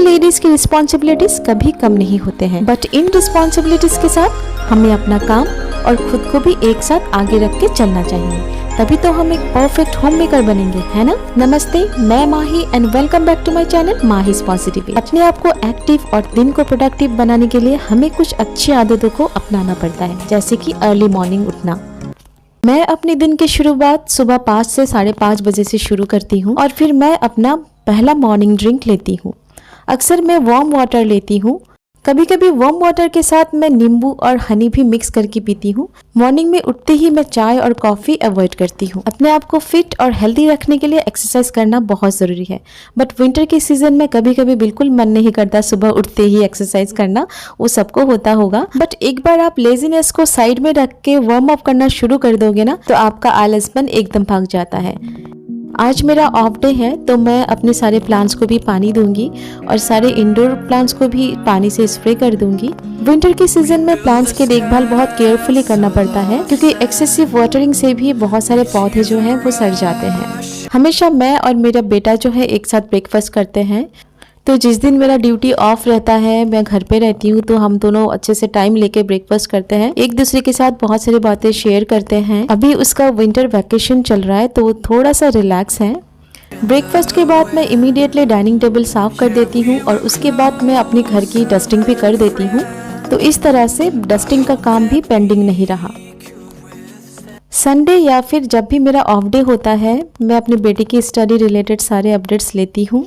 Ladies की responsibilities कभी कम नहीं होते हैं, बट इन रिस्पॉन्सिबिलिटीज के साथ हमें अपना काम और खुद को भी एक साथ आगे रख के चलना चाहिए, तभी तो हम एक परफेक्ट होम मेकर बनेंगे, है ना। नमस्ते, मैं Mahi and welcome back to my channel Mahi's positive. अपने आप को एक्टिव और दिन को प्रोडक्टिव बनाने के लिए हमें कुछ अच्छी आदतों को अपनाना पड़ता है, जैसे कि अर्ली मॉर्निंग उठना। मैं अपने दिन की शुरुआत सुबह 5 से 5:30 बजे से शुरू करती हूँ और फिर मैं अपना पहला मॉर्निंग ड्रिंक लेती हूँ। अक्सर मैं वार्म वाटर लेती हूँ, कभी कभी वार्म वाटर के साथ मैं नींबू और हनी भी मिक्स करके पीती हूँ। मॉर्निंग में उठते ही मैं चाय और कॉफ़ी अवॉइड करती हूँ। अपने आप को फिट और हेल्दी रखने के लिए एक्सरसाइज करना बहुत ज़रूरी है, बट विंटर के सीजन में कभी कभी बिल्कुल मन नहीं करता सुबह उठते ही एक्सरसाइज करना। वो सबको होता होगा, बट एक बार आप लेजीनेस को साइड में रख के वार्म अप करना शुरू कर दोगे ना, तो आपका आलसपन एकदम भाग जाता है। आज मेरा ऑफ डे है, तो मैं अपने सारे प्लांट्स को भी पानी दूंगी और सारे इंडोर प्लांट्स को भी पानी से स्प्रे कर दूंगी। विंटर के सीजन में प्लांट्स की देखभाल बहुत केयरफुली करना पड़ता है, क्योंकि एक्सेसिव वाटरिंग से भी बहुत सारे पौधे जो हैं वो सड़ जाते हैं। हमेशा मैं और मेरा बेटा जो है एक साथ ब्रेकफास्ट करते हैं, तो जिस दिन मेरा ड्यूटी ऑफ रहता है, मैं घर पे रहती हूँ, तो हम दोनों अच्छे से टाइम लेके ब्रेकफास्ट करते हैं, एक दूसरे के साथ बहुत सारी बातें शेयर करते हैं। अभी उसका विंटर वैकेशन चल रहा है, तो वो थोड़ा सा रिलैक्स है। ब्रेकफास्ट के बाद मैं इमीडिएटली डाइनिंग टेबल साफ कर देती हूँ और उसके बाद मैं अपनी घर की डस्टिंग भी कर देती हूँ, तो इस तरह से डस्टिंग का काम भी पेंडिंग नहीं रहा। संडे या फिर जब भी मेरा ऑफ डे होता है, मैं अपने बेटे की स्टडी रिलेटेड सारे अपडेट्स लेती हूँ।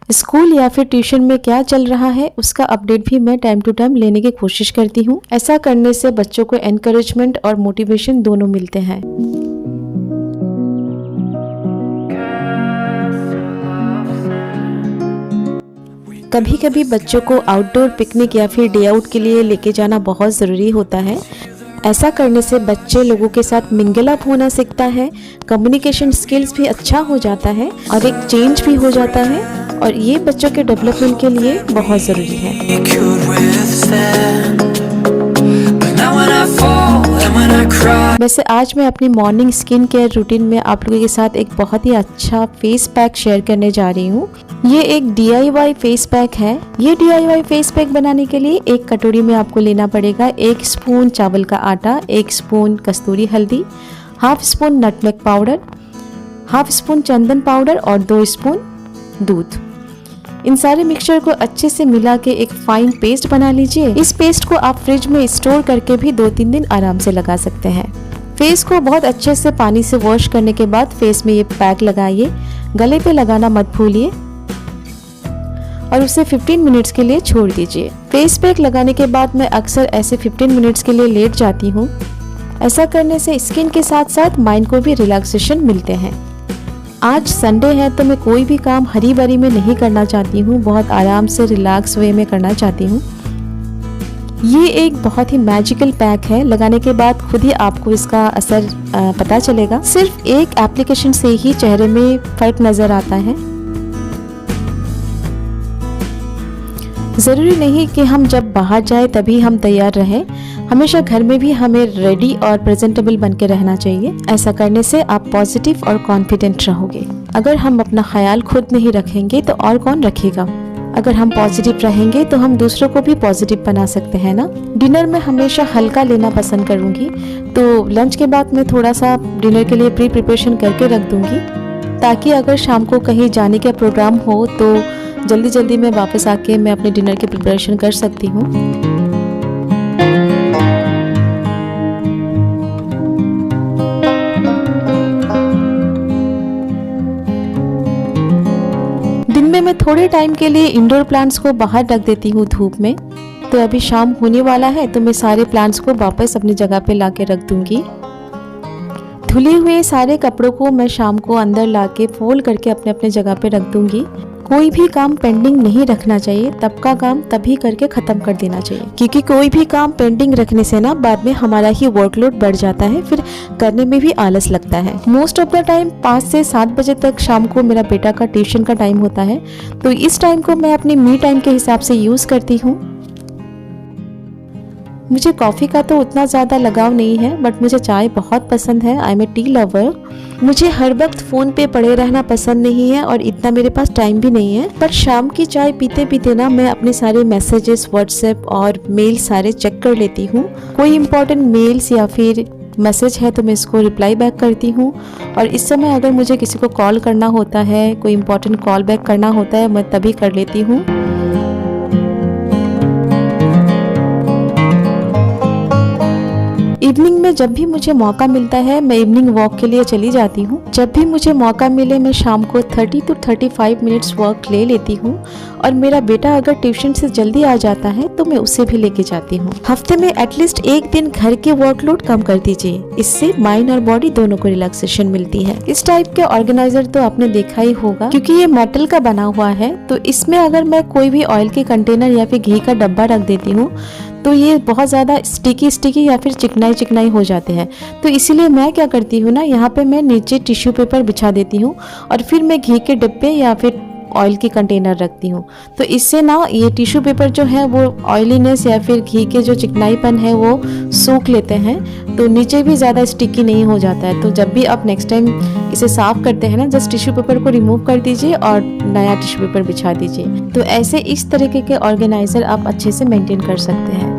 स्कूल या फिर ट्यूशन में क्या चल रहा है उसका अपडेट भी मैं टाइम टू टाइम लेने की कोशिश करती हूँ। ऐसा करने से बच्चों को एनकरेजमेंट और मोटिवेशन दोनों मिलते हैं। कभी कभी बच्चों को आउटडोर पिकनिक या फिर डे आउट के लिए लेके जाना बहुत ज़रूरी होता है। ऐसा करने से बच्चे लोगों के साथ मिंगल अप होना सीखता है, कम्युनिकेशन स्किल्स भी अच्छा हो जाता है और एक चेंज भी हो जाता है, और ये बच्चों के डेवलपमेंट के लिए बहुत ज़रूरी है। वैसे आज मैं अपनी मॉर्निंग स्किन केयर रूटीन में आप लोगों के साथ एक बहुत ही अच्छा फेस पैक शेयर करने जा रही हूँ। ये एक DIY फेस पैक है। ये DIY फेस पैक बनाने के लिए एक कटोरी में आपको लेना पड़ेगा 1 स्पून चावल का आटा, 1 स्पून कस्तूरी हल्दी, half spoon nutmeg powder, half spoon चंदन पाउडर और 2 स्पून दूध। इन सारे मिक्सचर को अच्छे से मिला के एक फाइन पेस्ट बना लीजिए। इस पेस्ट को आप फ्रिज में स्टोर करके भी 2-3 दिन आराम से लगा सकते हैं। फेस को बहुत अच्छे से पानी से वॉश करने के बाद फेस में ये पैक लगाइए। गले पे लगाना मत भूलिए और उसे 15 मिनट्स के लिए छोड़ दीजिए। फेस पैक लगाने के बाद मैं अक्सर ऐसे 15 मिनट्स के लिए लेट जाती हूँ। ऐसा करने से स्किन के साथ साथ माइंड को भी रिलैक्सेशन मिलते हैं। आज संडे है, तो मैं कोई भी काम हरी बरी में नहीं करना चाहती हूँ, बहुत आराम से रिलैक्स वे में करना चाहती हूँ। ये एक बहुत ही मैजिकल पैक है, लगाने के बाद खुद ही आपको इसका असर पता चलेगा। सिर्फ एक एप्लीकेशन से ही चेहरे में फर्क नज़र आता है। ज़रूरी नहीं कि हम जब बाहर जाए तभी हम तैयार रहें, हमेशा घर में भी हमें रेडी और प्रेजेंटेबल बन के रहना चाहिए। ऐसा करने से आप पॉजिटिव और कॉन्फिडेंट रहोगे। अगर हम अपना ख्याल खुद नहीं रखेंगे तो और कौन रखेगा। अगर हम पॉजिटिव रहेंगे तो हम दूसरों को भी पॉजिटिव बना सकते हैं ना। डिनर में हमेशा हल्का लेना पसंद करूँगी, तो लंच के बाद मैं थोड़ा सा डिनर के लिए प्रिपरेशन करके रख दूँगी, ताकि अगर शाम को कहीं जाने का प्रोग्राम हो तो जल्दी जल्दी में वापस आके मैं अपने डिनर की प्रिपरेशन कर सकती हूँ। दिन में मैं थोड़े टाइम के लिए इंडोर प्लांट्स को बाहर रख देती हूँ धूप में। तो अभी शाम होने वाला है, तो मैं सारे प्लांट्स को वापस अपनी जगह पे लाके रख दूंगी। धुले हुए सारे कपड़ों को मैं शाम को अंदर लाके फोल्ड करके अपने अपने जगह पे रख दूंगी। कोई भी काम पेंडिंग नहीं रखना चाहिए, तब का काम तभी करके ख़त्म कर देना चाहिए, क्योंकि कोई भी काम पेंडिंग रखने से ना बाद में हमारा ही वर्कलोड बढ़ जाता है, फिर करने में भी आलस लगता है। मोस्ट ऑफ द टाइम 5 से 7 बजे तक शाम को मेरा बेटा का ट्यूशन का टाइम होता है, तो इस टाइम को मैं अपनी मी टाइम के हिसाब से यूज़ करती हूँ। मुझे कॉफ़ी का तो उतना ज़्यादा लगाव नहीं है, बट मुझे चाय बहुत पसंद है। I am a tea lover. मुझे हर वक्त फ़ोन पे पड़े रहना पसंद नहीं है और इतना मेरे पास टाइम भी नहीं है। पर शाम की चाय पीते पीते ना मैं अपने सारे मैसेजेस व्हाट्सएप और मेल सारे चेक कर लेती हूँ। कोई इंपॉर्टेंट मेल्स या फिर मैसेज है तो मैं इसको रिप्लाई बैक करती हूँ। और इस समय अगर मुझे किसी को कॉल करना होता है, कोई इंपॉर्टेंट कॉल बैक करना होता है, मैं तभी कर लेती हूँ। इवनिंग में जब भी मुझे मौका मिलता है मैं इवनिंग वॉक के लिए चली जाती हूँ। जब भी मुझे मौका मिले मैं शाम को 30 to 35 मिनट्स वॉक ले लेती हूँ। और मेरा बेटा अगर ट्यूशन से जल्दी आ जाता है तो मैं उसे भी लेके जाती हूँ। हफ्ते में एटलीस्ट एक दिन घर के वर्कलोड कम कर दीजिए, इससे माइंड और बॉडी दोनों को रिलैक्सेशन मिलती है। इस टाइप के ऑर्गेनाइजर तो आपने देखा ही होगा, क्योंकि ये मेटल का बना हुआ है। तो इसमें अगर मैं कोई भी ऑयल के कंटेनर या फिर घी का डब्बा रख देती हूँ तो ये बहुत ज़्यादा स्टिकी या फिर चिकनाई हो जाते हैं। तो इसीलिए मैं क्या करती हूँ ना, यहाँ पे मैं नीचे टिश्यू पेपर बिछा देती हूँ और फिर मैं घी के डिब्बे या फिर ऑयल की कंटेनर रखती हूँ। तो इससे ना ये टिश्यू पेपर जो है वो ऑयलीनेस या फिर घी के जो चिकनाईपन है वो सूख लेते हैं, तो नीचे भी ज़्यादा स्टिकी नहीं हो जाता है। तो जब भी आप नेक्स्ट टाइम इसे साफ़ करते हैं ना, जस्ट टिश्यू पेपर को रिमूव कर दीजिए और नया टिश्यू पेपर बिछा दीजिए। तो ऐसे इस तरीके के ऑर्गेनाइज़र आप अच्छे से मेंटेन कर सकते हैं।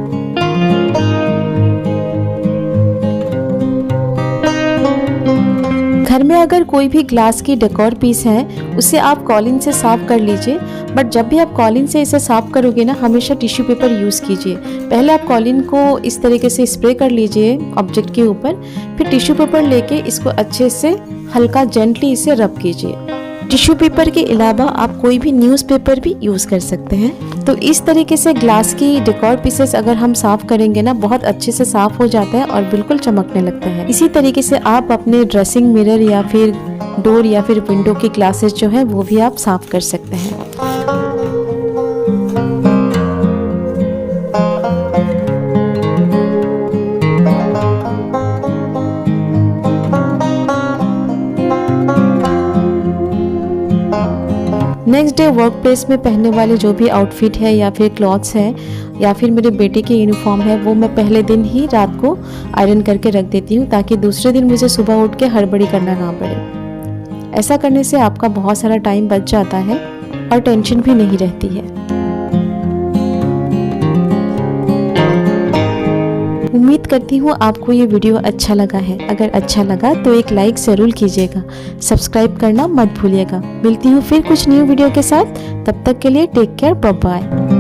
घर में अगर कोई भी ग्लास की डेकोर पीस है उसे आप कॉलिन से साफ कर लीजिए। बट जब भी आप कॉलिन से इसे साफ करोगे ना, हमेशा टिश्यू पेपर यूज़ कीजिए। पहले आप कॉलिन को इस तरीके से स्प्रे कर लीजिए ऑब्जेक्ट के ऊपर, फिर टिश्यू पेपर लेके इसको अच्छे से हल्का जेंटली इसे रब कीजिए। टिश्यू पेपर के अलावा आप कोई भी न्यूज़पेपर भी यूज़ कर सकते हैं। तो इस तरीके से ग्लास की डेकोर पीसेस अगर हम साफ़ करेंगे ना, बहुत अच्छे से साफ़ हो जाता है और बिल्कुल चमकने लगता है। इसी तरीके से आप अपने ड्रेसिंग मिरर या फिर डोर या फिर विंडो की ग्लासेस जो है वो भी आप साफ़ कर सकते हैं। नेक्स्ट डे वर्क प्लेस में पहनने वाले जो भी आउटफिट है या फिर क्लॉथ्स है या फिर मेरे बेटे की यूनिफॉर्म है, वो मैं पहले दिन ही रात को आयरन करके रख देती हूँ, ताकि दूसरे दिन मुझे सुबह उठ के हड़बड़ी करना ना पड़े। ऐसा करने से आपका बहुत सारा टाइम बच जाता है और टेंशन भी नहीं रहती है। उम्मीद करती हूँ आपको ये वीडियो अच्छा लगा है। अगर अच्छा लगा तो एक लाइक ज़रूर कीजिएगा, सब्सक्राइब करना मत भूलिएगा। मिलती हूँ फिर कुछ न्यू वीडियो के साथ, तब तक के लिए टेक केयर, बाय बाय।